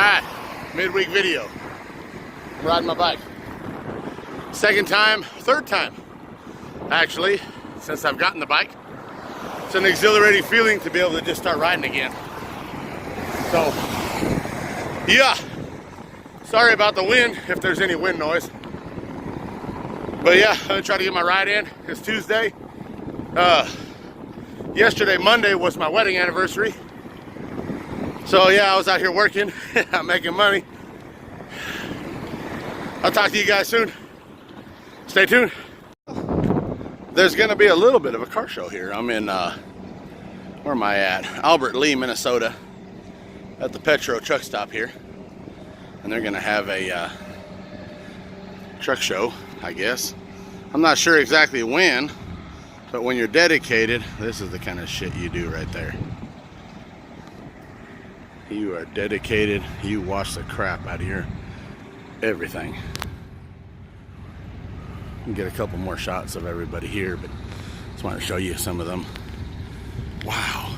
Alright, midweek video. I'm riding my bike. Second time, third time, actually, since I've gotten the bike. It's an exhilarating feeling to be able to just start riding again. So, yeah. Sorry about the wind, if there's any wind noise. But yeah, I'm gonna try to get my ride in. It's Tuesday. Yesterday, Monday, was my wedding anniversary. So yeah, I was out here working, I'm making money. I'll talk to you guys soon. Stay tuned. There's gonna be a little bit of a car show here. I'm in, where am I at? Albert Lee, Minnesota, at the Petro truck stop here. And they're gonna have a truck show, I guess. I'm not sure exactly when, but when you're dedicated, this is the kind of shit you do right there. You are dedicated, you wash the crap out of your everything. You can get a couple more shots of everybody here, but just want to show you some of them. Wow,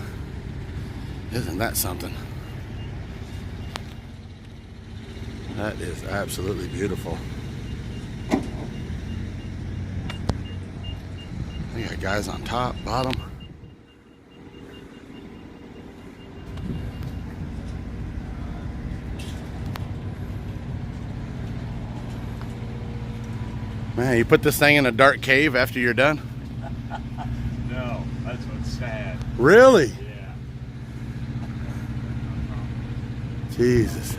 isn't that something? That is absolutely beautiful. We got guys on top, bottom. Man, you put this thing in a dark cave after you're done? No, that's what's sad. Really? Yeah. Jesus.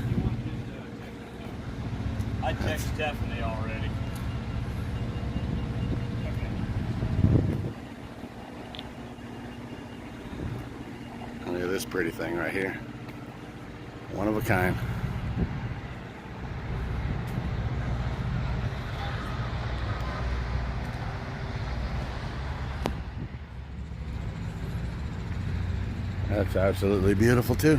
I text Stephanie already. Look at this pretty thing right here. One of a kind. That's absolutely beautiful too.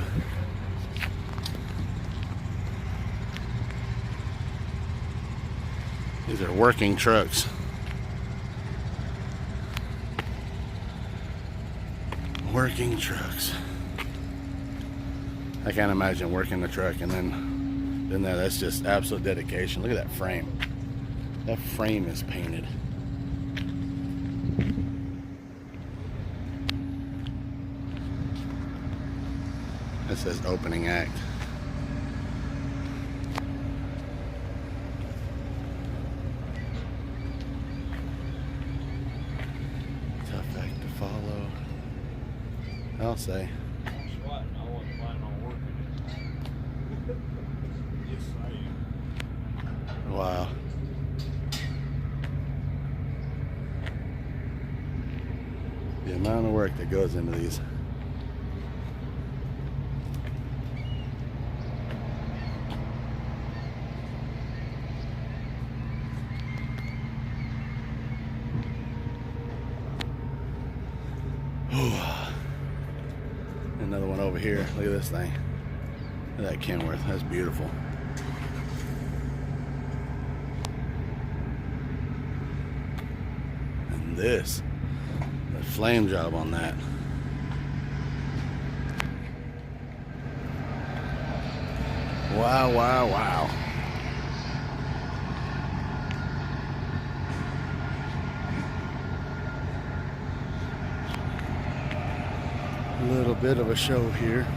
These are working trucks. Working trucks. I can't imagine working the truck and then doing that. That's just absolute dedication. Look at that frame. That frame is painted. It says opening act. Tough act to follow. I'll say. I wasn't planning on working it. Yes, I am. Wow. The amount of work that goes into these. Another one over here. Look at this thing. Look at that Kenworth. That's beautiful. And this, the flame job on that. Wow, wow, wow. A little bit of a show here.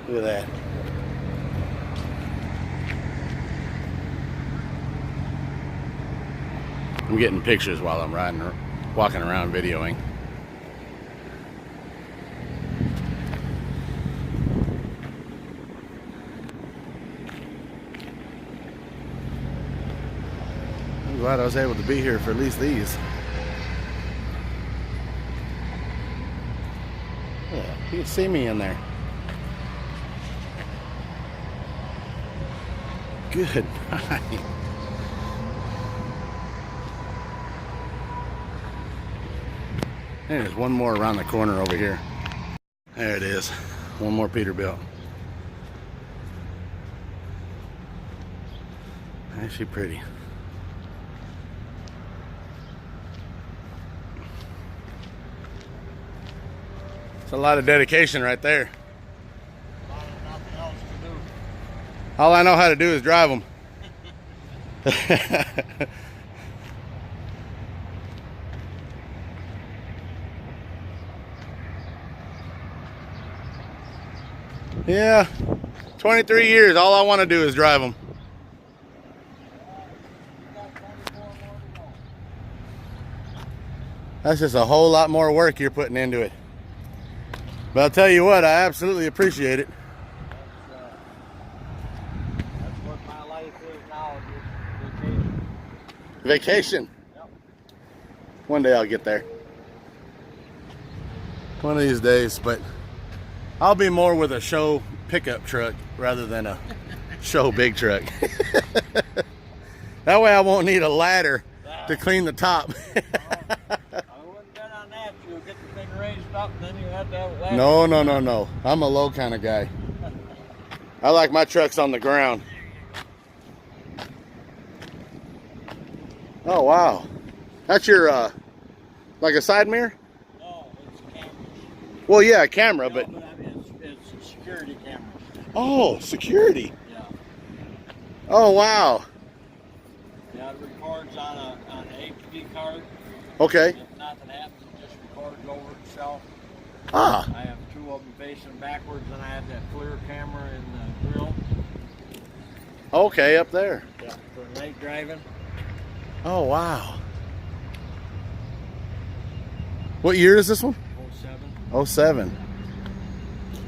Look at that. I'm getting pictures while I'm riding or walking around videoing. I'm glad I was able to be here for at least these. Yeah, you can see me in there. Good night. There's one more around the corner over here. There it is. One more Peterbilt. Actually pretty. It's a lot of dedication right there. Nothing else to do. All I know how to do is drive them. Yeah, 23 years, all I want to do is drive them. That's just a whole lot more work you're putting into it. But I'll tell you what, I absolutely appreciate it. That's what my life is now, just vacation. Vacation? Yep. One day I'll get there. One of these days, but I'll be more with a show pickup truck rather than a show big truck. That way I won't need a ladder to clean the top. I wouldn't bet on that. You'll get the thing raised up, and then you have to have a ladder. No. I'm a low kind of guy. I like my trucks on the ground. Oh, wow. That's your, like a side mirror? No, it's cameras. Well, yeah, a camera, No, but... I mean, it's a security camera. Oh, security. Yeah. Oh, wow. Yeah, it records on an HD card. Okay. If nothing happens, it just records over itself. Ah. I have two of them facing backwards, and I have that FLIR camera in the grill. Okay, up there. Yeah, for night driving. Oh, wow. What year is this one? 07. 07.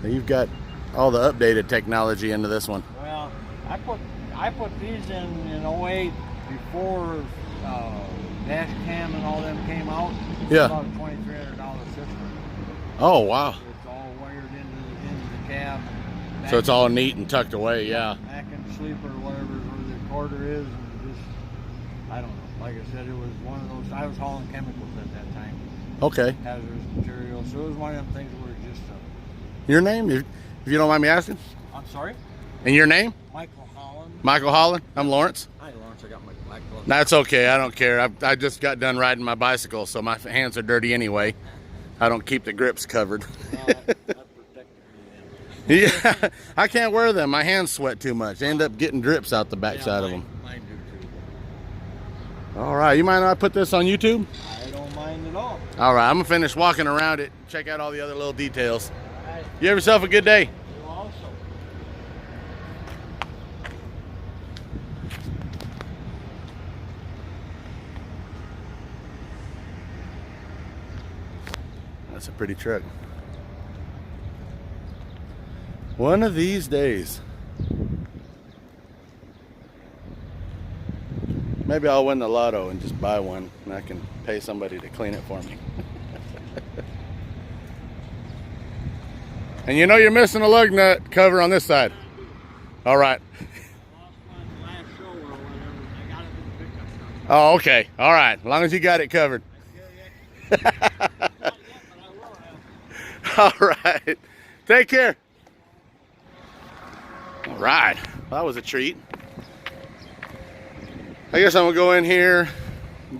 Now you've got all the updated technology into this one. Well, I put these in 08 before dash cam and all them came out. It's Yeah. about a $2,300 system. Oh, wow. It's all wired into the cab. So it's all neat and tucked away, yeah. Back in the sleeper or whatever where the recorder is, and just, I don't know. Like I said, it was one of those, I was hauling chemicals at that time. Okay. Hazardous materials. So it was one of them things where just, Your name, if you don't mind me asking? I'm sorry? And your name? Michael Holland. Michael Holland. I'm Lawrence. Hi, Lawrence. I got my black gloves. That's okay. I don't care. I just got done riding my bicycle, so my hands are dirty anyway. I don't keep the grips covered. That protected me then. Yeah, I can't wear them. My hands sweat too much. I end up getting drips out the backside of them. Mine do too. All right. You mind if I put this on YouTube? I don't mind at all. All right. I'm going to finish walking around it. Check out all the other little details. All right. You have yourself a good day. You also. That's a pretty truck. One of these days, maybe I'll win the lotto and just buy one, and I can pay somebody to clean it for me. And you know you're missing a lug nut cover on this side. All right. I lost my last show or whatever. I got it in the pickup truck. Oh, okay. All right. As long as you got it covered. Not yet, but I will have. All right. Take care. All right. Well, that was a treat. I guess I'm going to go in here,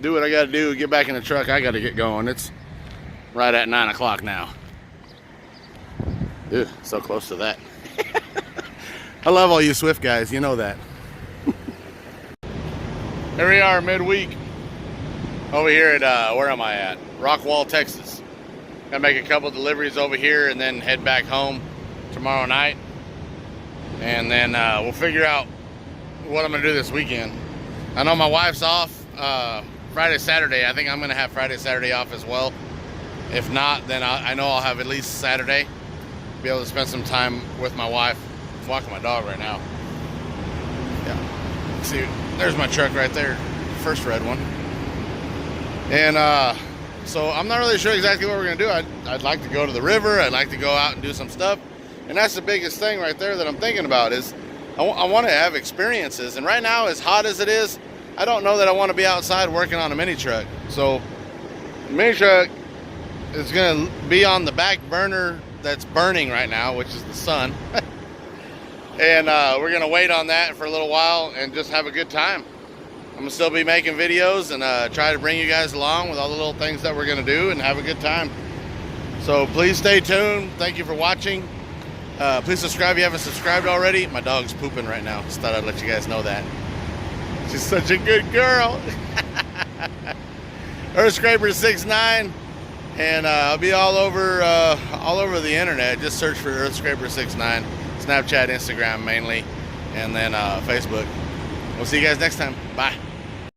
do what I got to do, get back in the truck. I got to get going. It's right at 9 o'clock now. Ew, so close to that. I love all you Swift guys. You know that. Here we are, midweek. Over here at, where am I at? Rockwall, Texas. Gonna make a couple deliveries over here and then head back home tomorrow night. And then we'll figure out what I'm gonna do this weekend. I know my wife's off Friday, Saturday. I think I'm gonna have Friday, Saturday off as well. If not, then I know I'll have at least Saturday. Be able to spend some time with my wife. I'm walking my dog right now. Yeah. See, there's my truck right there. First red one. And so I'm not really sure exactly what we're gonna do. I'd like to go to the river. I'd like to go out and do some stuff. And that's the biggest thing right there that I'm thinking about is I want to have experiences. And right now, as hot as it is, I don't know that I want to be outside working on a mini truck. So the mini truck is going to be on the back burner that's burning right now, which is the sun. And we're going to wait on that for a little while and just have a good time. I'm going to still be making videos and try to bring you guys along with all the little things that we're going to do and have a good time. So please stay tuned. Thank you for watching. Please subscribe if you haven't subscribed already. My dog's pooping right now. Just thought I'd let you guys know that. She's such a good girl. Earthscraper69, and I'll be all over the internet. Just search for Earthscraper69, Snapchat, Instagram mainly, and then Facebook. We'll see you guys next time. Bye.